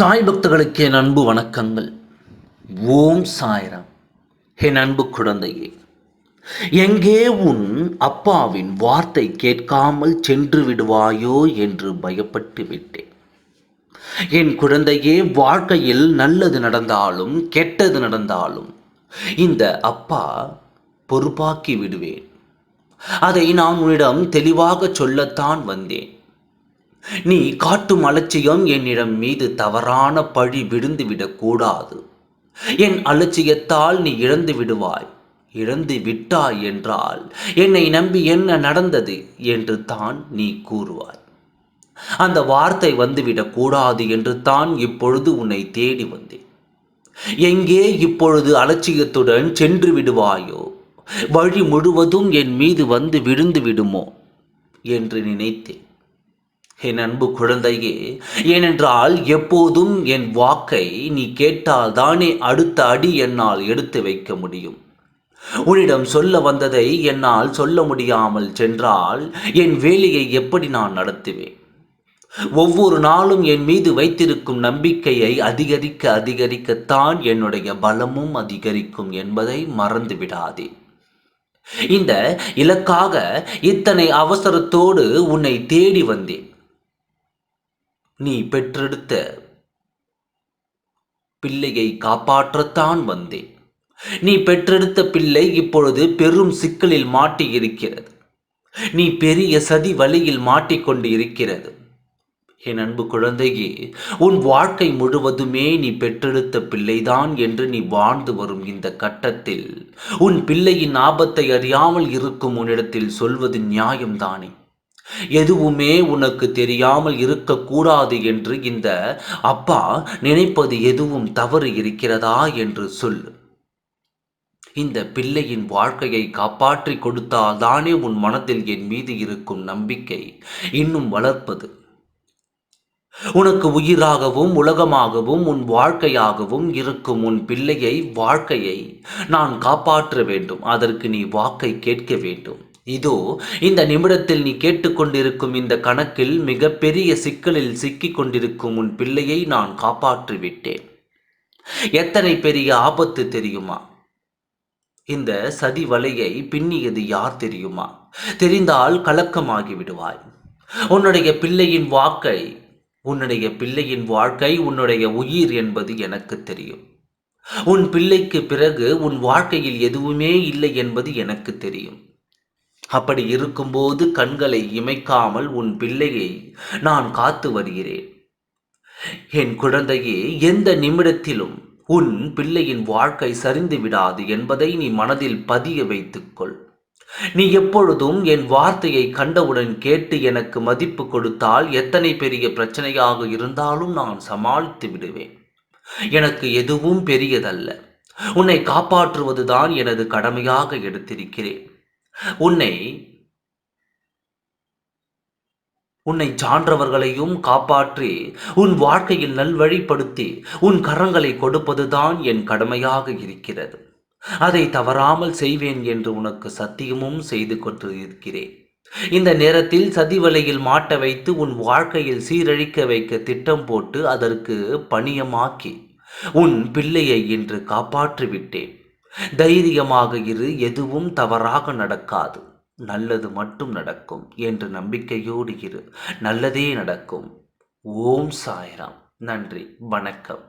சாய் பக்தர்களுக்கு என் அன்பு வணக்கங்கள். ஓம் சாய்ராம். என் அன்பு குழந்தையே, எங்கே உன் அப்பாவின் வார்த்தை கேட்காமல் சென்று விடுவாயோ என்று பயப்பட்டு விட்டேன். என் குழந்தையே, வாழ்க்கையில் நல்லது நடந்தாலும் கெட்டது நடந்தாலும் இந்த அப்பா பொறுப்பாக்கி விடுவேன். அதை நான் உன்னிடம் தெளிவாக சொல்லத்தான் வந்தேன். நீ காட்டும் அலட்சியம் என்னிடம் மீது தவறான பழி விழுந்துவிடக் கூடாது. என் அலட்சியத்தால் நீ இழந்து விடுவாய். இழந்து விட்டாய் என்றால் என்னை நம்பி என்ன நடந்தது என்று தான் நீ கூறுவாய். அந்த வார்த்தை வந்துவிடக் கூடாது என்று தான் இப்பொழுது உன்னை தேடி வந்தேன். எங்கே இப்பொழுது அலட்சியத்துடன் சென்று விடுவாயோ, வழி முழுவதும் என் மீது வந்து விழுந்து விடுமோ என்று நினைத்தேன். என் அன்பு குழந்தையே, ஏனென்றால் எப்போதும் என் வாக்கை நீ கேட்டால் தானே அடுத்த அடி என்னால் எடுத்து வைக்க முடியும். உன்னிடம் சொல்ல வந்ததை என்னால் சொல்ல முடியாமல் சென்றால் என் வேலையை எப்படி நான் நடத்துவேன்? ஒவ்வொரு நாளும் என் மீது வைத்திருக்கும் நம்பிக்கையை அதிகரிக்க அதிகரிக்கத்தான் என்னுடைய பலமும் அதிகரிக்கும் என்பதை மறந்து விடாதே. இந்த இலக்காக இத்தனை அவசரத்தோடு உன்னை தேடி வந்தேன். நீ பெற்றெடுத்த பிள்ளையை காப்பாற்றத்தான் வந்தேன். நீ பெற்றெடுத்த பிள்ளை இப்பொழுது பெரும் சிக்கலில் மாட்டி இருக்கிறது. நீ பெரிய சதி வலையில் மாட்டிக்கொண்டு இருக்கிறது. என் அன்பு குழந்தையே, உன் வாழ்க்கை முழுவதுமே நீ பெற்றெடுத்த பிள்ளைதான் என்று நீ வாழ்ந்து வரும் இந்த கட்டத்தில் உன் பிள்ளையின் ஆபத்தை அறியாமல் இருக்கும் உன்னிடத்தில் சொல்வது நியாயம்தானே? எதுவுமே உனக்கு தெரியாமல் இருக்கக்கூடாது என்று இந்த அப்பா நினைப்பது எதுவும் தவறு இருக்கிறதா என்று சொல். இந்த பிள்ளையின் வாழ்க்கையை காப்பாற்றி கொடுத்தால் தானே உன் மனதில் என் மீது இருக்கும் நம்பிக்கை இன்னும் வளர்ப்பது. உனக்கு உயிராகவும் உலகமாகவும் உன் வாழ்க்கையாகவும் இருக்கும் உன் பிள்ளையை வாழ்க்கையை நான் காப்பாற்ற வேண்டும். அதற்கு நீ வாக்கை கேட்க வேண்டும். இதோ இந்த நிமிடத்தில் நீ கேட்டுக்கொண்டிருக்கும் இந்த கணக்கில் மிகப்பெரிய சிக்கலில் சிக்கிக் கொண்டிருக்கும் உன் பிள்ளையை நான் காப்பாற்றி விட்டேன். எத்தனை பெரிய ஆபத்து தெரியுமா? இந்த சதி வலையை பின்னியது யார் தெரியுமா? தெரிந்தால் கலக்கமாகி விடுவாய். உன்னுடைய பிள்ளையின் வாழ்க்கை உன்னுடைய உயிர் என்பது எனக்கு தெரியும். உன் பிள்ளைக்கு பிறகு உன் வாழ்க்கையில் எதுவுமே இல்லை என்பது எனக்கு தெரியும். அப்படி இருக்கும்போது கண்களை இமைக்காமல் உன் பிள்ளையை நான் காத்து வருகிறேன். என் குழந்தையே, எந்த நிமிடத்திலும் உன் பிள்ளையின் வாழ்க்கை சரிந்து விடாது என்பதை நீ மனதில் பதிய வைத்துக்கொள். நீ எப்பொழுதும் என் வார்த்தையை கண்டவுடன் கேட்டு எனக்கு மதிப்பு கொடுத்தால் எத்தனை பெரிய பிரச்சனையாக இருந்தாலும் நான் சமாளித்து விடுவேன். எனக்கு எதுவும் பெரியதல்ல. உன்னை காப்பாற்றுவதுதான் எனது கடமையாக எடுத்திருக்கிறேன். உன்னை சான்றவர்களையும் காப்பாற்றி உன் வாழ்க்கையில் நல்வழிப்படுத்தி உன் கரங்களை கொடுப்பதுதான் என் கடமையாக இருக்கிறது. அதை தவறாமல் செய்வேன் என்று உனக்கு சத்தியமும் செய்து கொண்டு இருக்கிறேன். இந்த நேரத்தில் சதிவலையில் மாட்ட வைத்து உன் வாழ்க்கையில் சீரழிக்க வைக்க திட்டம் போட்டு அதற்கு பணியமாக்கி உன் பிள்ளையை இன்று காப்பாற்றிவிட்டேன். தைரியமாக இரு, எதுவும் தவறாக நடக்காது. நல்லது மட்டும் நடக்கும் என்று நம்பிக்கையோடு இரு. நல்லதே நடக்கும். ஓம் சாய்ராம். நன்றி, வணக்கம்.